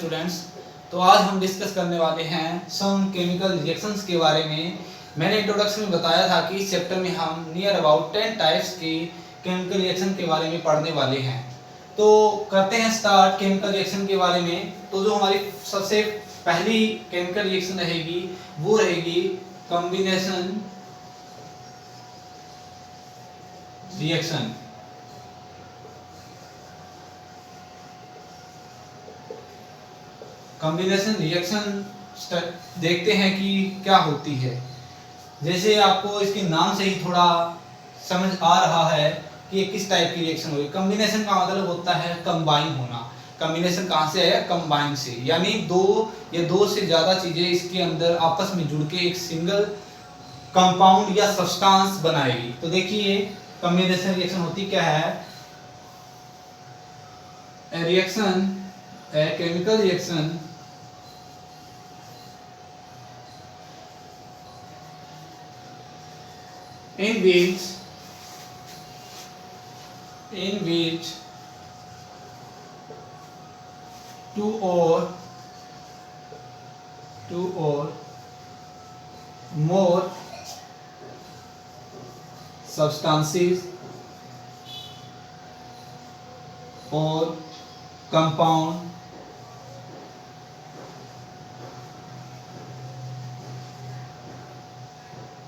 Students. तो आज हम डिस्कस करने वाले हैं सम केमिकल रिएक्शंस के बारे में। मैंने इंट्रोडक्शन में बताया था कि इस चैप्टर में हम नियर अबाउट 10 टाइप्स की केमिकल रिएक्शन के बारे में पढ़ने वाले हैं। तो करते हैं स्टार्ट केमिकल रिएक्शन के बारे में। तो जो हमारी सबसे पहली केमिकल रिएक्शन रहेगी वो रहेगी कॉम्बिनेशन रिएक्शन। कॉम्बिनेशन रिएक्शन देखते हैं कि क्या होती है। जैसे आपको इसके नाम से ही थोड़ा समझ आ रहा है कि किस टाइप की रिएक्शन होगी। कॉम्बिनेशन का मतलब होता है कंबाइन होना। कॉम्बिनेशन कहाँ से आया? कंबाइन से, यानी दो या दो से ज्यादा चीजें इसके अंदर आपस में जुड़ के एक सिंगल कंपाउंड या सब्सटेंस बनाएगी। तो देखिए कॉम्बिनेशन रिएक्शन होती क्या है। Reaction a chemical reaction in which two or more substances or compound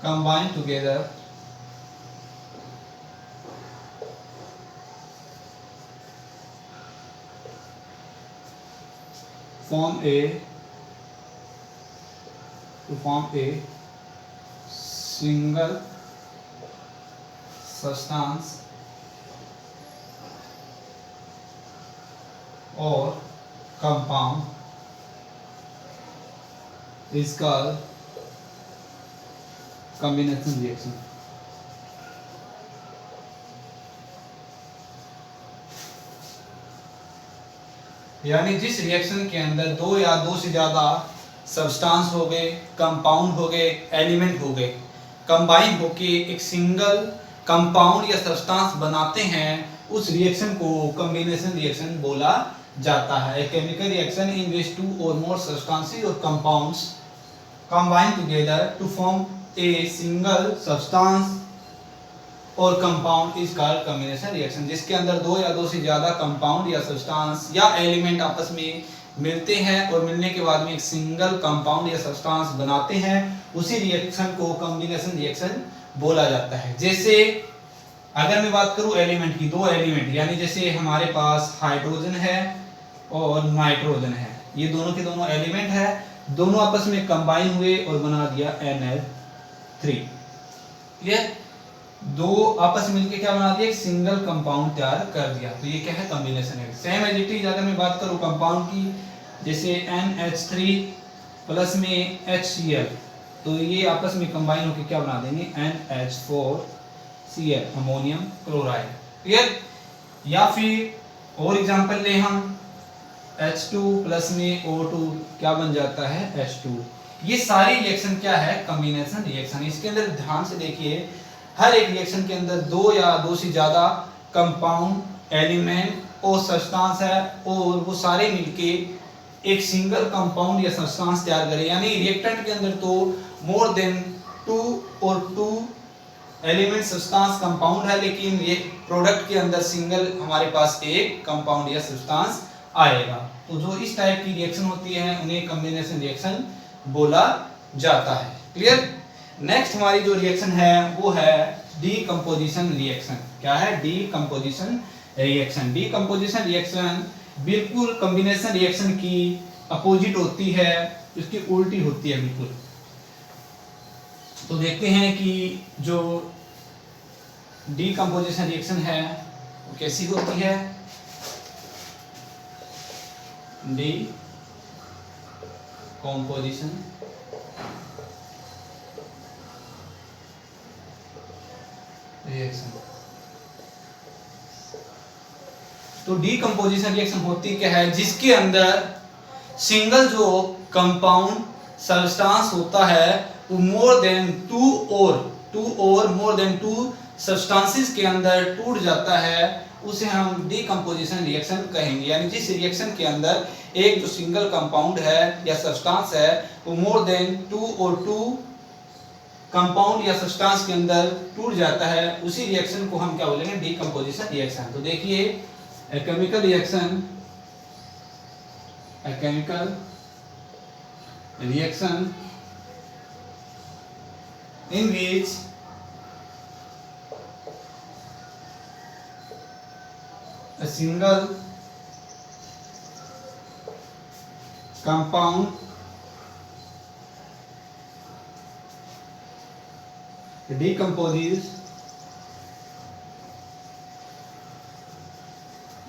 combine together form a single substance or compound is called combination reaction। यानी जिस रिएक्शन के अंदर दो या दो से ज्यादा सब्सटेंस हो गए, कंपाउंड हो गए, एलिमेंट हो गए, कंबाइन होके एक सिंगल कंपाउंड या सब्सटेंस बनाते हैं, उस रिएक्शन को कॉम्बिनेशन रिएक्शन बोला जाता है। Chemical reaction in which two और मोर सब्सटेंसेस और compounds combine together to form a single substance और compound is called combination reaction. जिसके अंदर दो या दो से ज्यादा कंपाउंड या सब्सटेंस या एलिमेंट आपस में मिलते हैं और मिलने के बाद में एक सिंगल कंपाउंड या सब्सटेंस बनाते हैं, उसी रिएक्शन को कॉम्बिनेशन रिएक्शन बोला जाता है। जैसे अगर मैं बात करूं एलिमेंट की, दो एलिमेंट यानी जैसे हमारे पास हाइड्रोजन है और नाइट्रोजन है, ये दोनों के दोनों एलिमेंट है, दोनों आपस में कंबाइन हुए और बना दिया NH3। क्लियर? दो आपस में मिलके क्या बना दिया? एक सिंगल कंपाउंड तैयार कर दिया। तो ये क्या है? कॉम्बिनेशन है। सेम एज इट इज अगर मैं बात करूं कंपाउंड की, जैसे NH3 प्लस में HCl, तो ये आपस में कंबाइन होकर क्या बना देंगे? NH4Cl, ammonium chloride. क्लियर? या फिर और एग्जांपल ले हम, H2 प्लस में O2 क्या बन जाता है? H2। ये सारी रिएक्शन क्या है? Combination reaction. इसके अंदर ध्यान से देखिए, हर एक रिएक्शन के अंदर दो या दो से ज्यादा कंपाउंड, एलिमेंट और सब्सटेंस है और वो सारे मिलके एक सिंगल कंपाउंड या सब्सटेंस तैयार करें। यानी रिएक्टेंट के अंदर तो more than two element substance compound है, लेकिन ये प्रोडक्ट के अंदर सिंगल हमारे पास एक कंपाउंड या सब्सटेंस आएगा। तो जो इस टाइप की रिएक्शन होती है उन्हें कॉम्बिनेशन रिएक्शन बोला जाता है। क्लियर? नेक्स्ट हमारी जो रिएक्शन है वो है डीकंपोजिशन रिएक्शन। क्या है? Decomposition reaction. डीकंपोजिशन रिएक्शन बिल्कुल कॉम्बिनेशन रिएक्शन की अपोजिट होती है, उसकी उल्टी होती है बिल्कुल। तो देखते हैं कि जो डीकंपोजिशन रिएक्शन है वो कैसी होती है। Decomposition reaction. तो डीकंपोजिशन रिएक्शन होती क्या है? जिसके अंदर सिंगल जो कंपाउंड सब्सटेंस होता है वो मोर देन टू और मोर देन टू सब्सटेंसेस के अंदर टूट जाता है उसे हम डीकंपोजिशन रिएक्शन कहेंगे। यानी जिस रिएक्शन के अंदर एक जो सिंगल कंपाउंड है या सब्सटेंस है वो मोर देन 2 और 2 कंपाउंड या सब्सटेंस के अंदर टूट जाता है, उसी रिएक्शन को हम क्या बोलेंगे? Decomposition reaction. तो देखिए a chemical reaction in which a single compound decomposes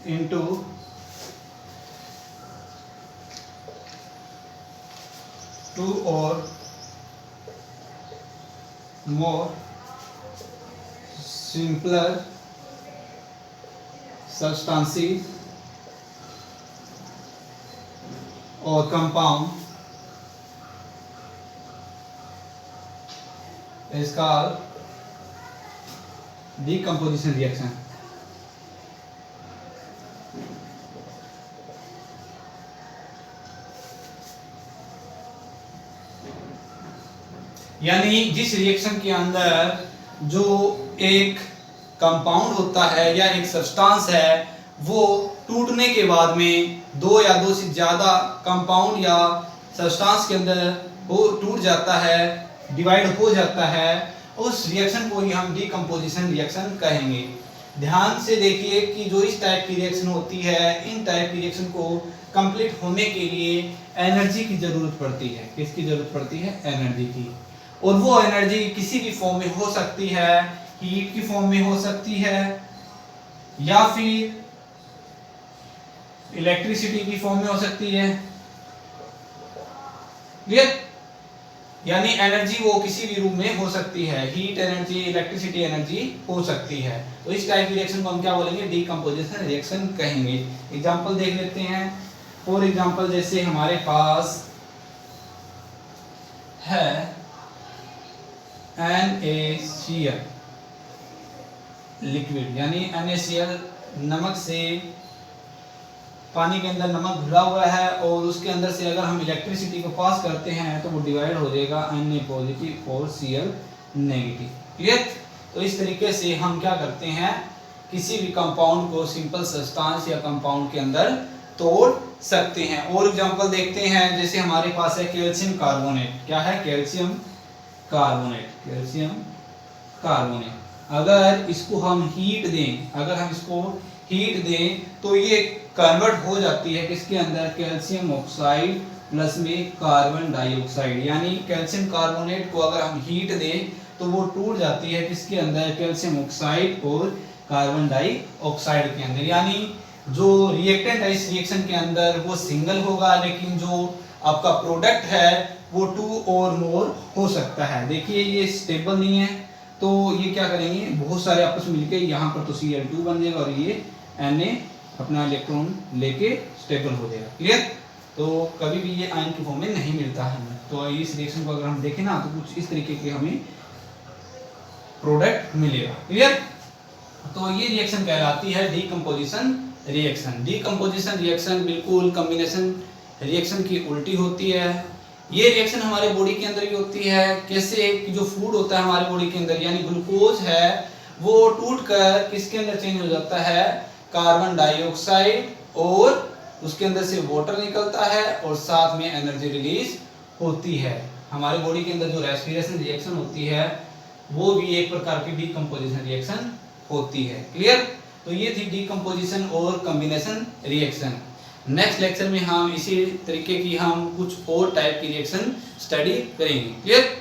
into two or more simpler substances or compound is called decomposition reaction। यानी जिस रिएक्शन के अंदर जो एक कंपाउंड होता है या एक सब्सटेंस है वो टूटने के बाद में दो या दो से ज्यादा कंपाउंड या सब्सटेंस के अंदर वो टूट जाता है, डिवाइड हो जाता है, उस रिएक्शन को ही हम डीकंपोजिशन रिएक्शन कहेंगे। ध्यान से देखिए कि जो इस टाइप की रिएक्शन होती है, इन टाइप की रिएक्शन को कंप्लीट होने के लिए एनर्जी की जरूरत पड़ती है। किसकी जरूरत पड़ती है? एनर्जी की। और वो एनर्जी किसी भी फॉर्म में हो सकती है, हीट की फॉर्म में हो सकती है या फिर इलेक्ट्रिसिटी की फॉर्म में हो सकती है। क्लियर? यानी एनर्जी वो किसी भी रूप में हो सकती है, हीट एनर्जी, इलेक्ट्रिसिटी एनर्जी हो सकती है। तो इस टाइप की रिएक्शन को हम क्या बोलेंगे? डीकंपोजिशन रिएक्शन कहेंगे। एग्जांपल देख लेते हैं। फॉर एग्जांपल जैसे हमारे पास है NaCl लिक्विड, यानी NaCl नमक से, पानी के अंदर नमक घुला हुआ है और उसके अंदर से अगर हम इलेक्ट्रिसिटी को पास करते हैं तो वो डिवाइड हो जाएगा Na पॉजिटिव और Cl नेगेटिव। क्लियर? तो इस तरीके से हम क्या करते हैं? किसी भी कंपाउंड को सिंपल सब्सटेंस या कंपाउंड के अंदर तोड़ सकते हैं। और एग्जांपल देखते हैं, जैसे हमारे पास है कैल्शियम कार्बोनेट। क्या है? Calcium carbonate. कैल्शियम कार्बोनेट अगर इसको हम हीट दें तो ये कन्वर्ट हो जाती है किसके अंदर? कैल्शियम ऑक्साइड प्लस में कार्बन डाइऑक्साइड। यानी कैल्शियम कार्बोनेट को अगर हम हीट दें तो वो टूट जाती है किसके अंदर? कैल्शियम ऑक्साइड और कार्बन डाइऑक्साइड के अंदर। यानी जो रिएक्टेंट है इस रिएक्शन के अंदर वो सिंगल होगा, लेकिन जो आपका प्रोडक्ट है वो 2 और मोर हो सकता है। देखिए ये स्टेबल नहीं है तो ये क्या करेंगे? बहुत सारे आपस में मिलके यहाँ पर तो Cl2 बन जाएगा और ये Na अपना इलेक्ट्रॉन लेके स्टेबल हो जाएगा। क्लियर? तो कभी भी ये आयन की फॉर्म में नहीं मिलता है हमें। तो इस रिएक्शन को अगर हम देखें ना तो कुछ इस तरीके के हमें प्रोडक्ट मिलेगा। क्लियर? तो ये रिएक्शन कहलाती है डीकंपोजिशन रिएक्शन। डीकंपोजिशन रिएक्शन बिल्कुल कॉम्बिनेशन रिएक्शन की उल्टी होती है। ये रिएक्शन हमारे बॉडी के अंदर भी होती है। कैसे? कि जो फूड होता है हमारे बॉडी के अंदर यानी ग्लूकोज है वो टूटकर किसके अंदर चेंज हो जाता है? कार्बन डाइऑक्साइड, और उसके अंदर से वाटर निकलता है और साथ में एनर्जी रिलीज होती है। हमारे बॉडी के अंदर जो रेस्पिरेशन रिएक्शन होती है वो भी एक प्रकार की डीकंपोजिशन रिएक्शन होती है। क्लियर? तो ये थी डीकंपोजिशन और कॉम्बिनेशन रिएक्शन। नेक्स्ट लेक्चर में हम इसी तरीके की हम कुछ और टाइप की रिएक्शन स्टडी करेंगे। क्लियर?